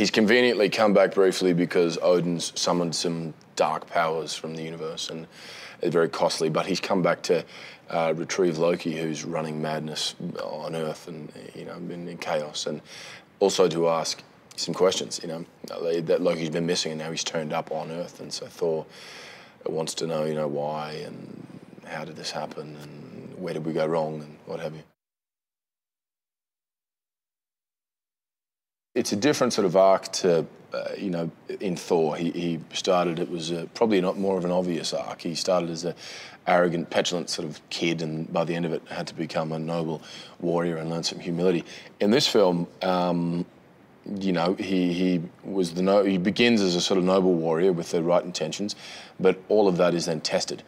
He's conveniently come back briefly because Odin's summoned some dark powers from the universe, and it's very costly, but he's come back to retrieve Loki, who's running madness on Earth and, you know, in chaos, and also to ask some questions, you know, that Loki's been missing and now he's turned up on Earth, and so Thor wants to know, you know, why and how did this happen and where did we go wrong and what have you. It's a different sort of arc to, you know, in Thor. He started, it was probably not more of an obvious arc. He started as an arrogant, petulant sort of kid, and by the end of it had to become a noble warrior and learn some humility. In this film, you know, he begins as a sort of noble warrior with the right intentions, but all of that is then tested,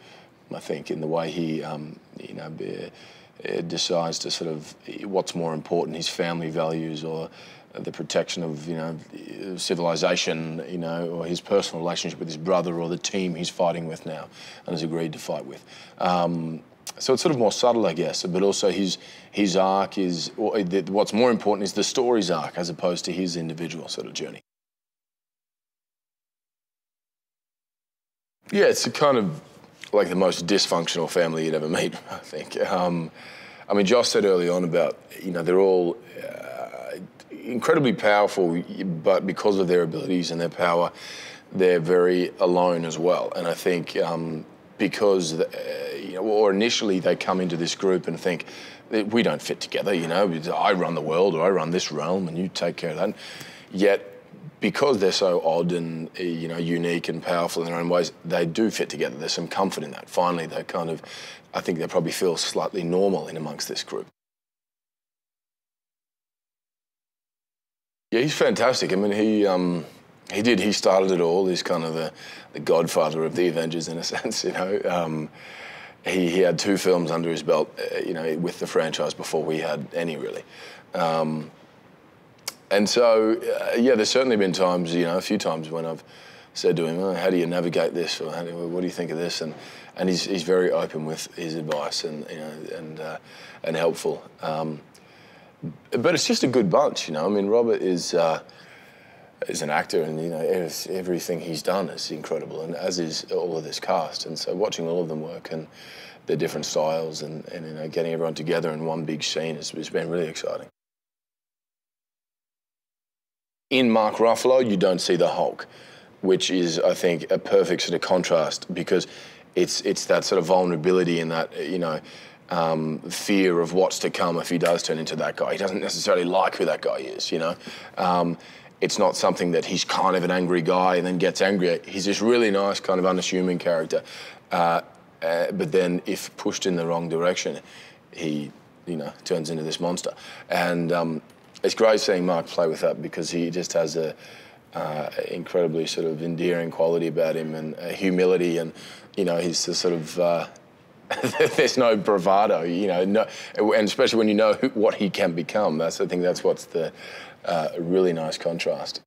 I think, in the way he, you know, decides to sort of what's more important, his family values or the protection of, you know, civilization, you know, or his personal relationship with his brother or the team he's fighting with now and has agreed to fight with. So it's sort of more subtle, I guess, but also his arc is, what's more important is the story's arc as opposed to his individual sort of journey. Yeah, it's a kind of like the most dysfunctional family you'd ever meet, I think. I mean, Josh said early on about, you know, they're all incredibly powerful, but because of their abilities and their power, they're very alone as well. And I think because, you know, or initially they come into this group and think, we don't fit together, you know, I run the world or I run this realm and you take care of that. Yet, because they're so odd and, you know, unique and powerful in their own ways, they do fit together. There's some comfort in that. Finally, they kind of, I think they probably feel slightly normal in amongst this group. Yeah, he's fantastic. I mean, he started it all. He's kind of the godfather of the Avengers in a sense, you know. He had 2 films under his belt, you know, with the franchise before we had any, really. And so, yeah, there's certainly been times, you know, a few times when I've said to him, oh, how do you navigate this? Or what do you think of this? And he's very open with his advice and, you know, and helpful. But it's just a good bunch, you know. I mean, Robert is an actor, and, you know, everything he's done is incredible, and as is all of this cast. And so watching all of them work and their different styles and you know, getting everyone together in one big scene has been really exciting. In Mark Ruffalo, you don't see the Hulk, which is, I think, a perfect sort of contrast, because it's that sort of vulnerability and that, you know, fear of what's to come if he does turn into that guy. He doesn't necessarily like who that guy is, you know. It's not something that he's kind of an angry guy and then gets angry. He's this really nice kind of unassuming character. But then if pushed in the wrong direction, he, you know, turns into this monster. And it's great seeing Mark play with that, because he just has a incredibly sort of endearing quality about him, and humility, and, you know, he's the sort of, there's no bravado, you know, and especially when you know what he can become. I think that's what's the really nice contrast.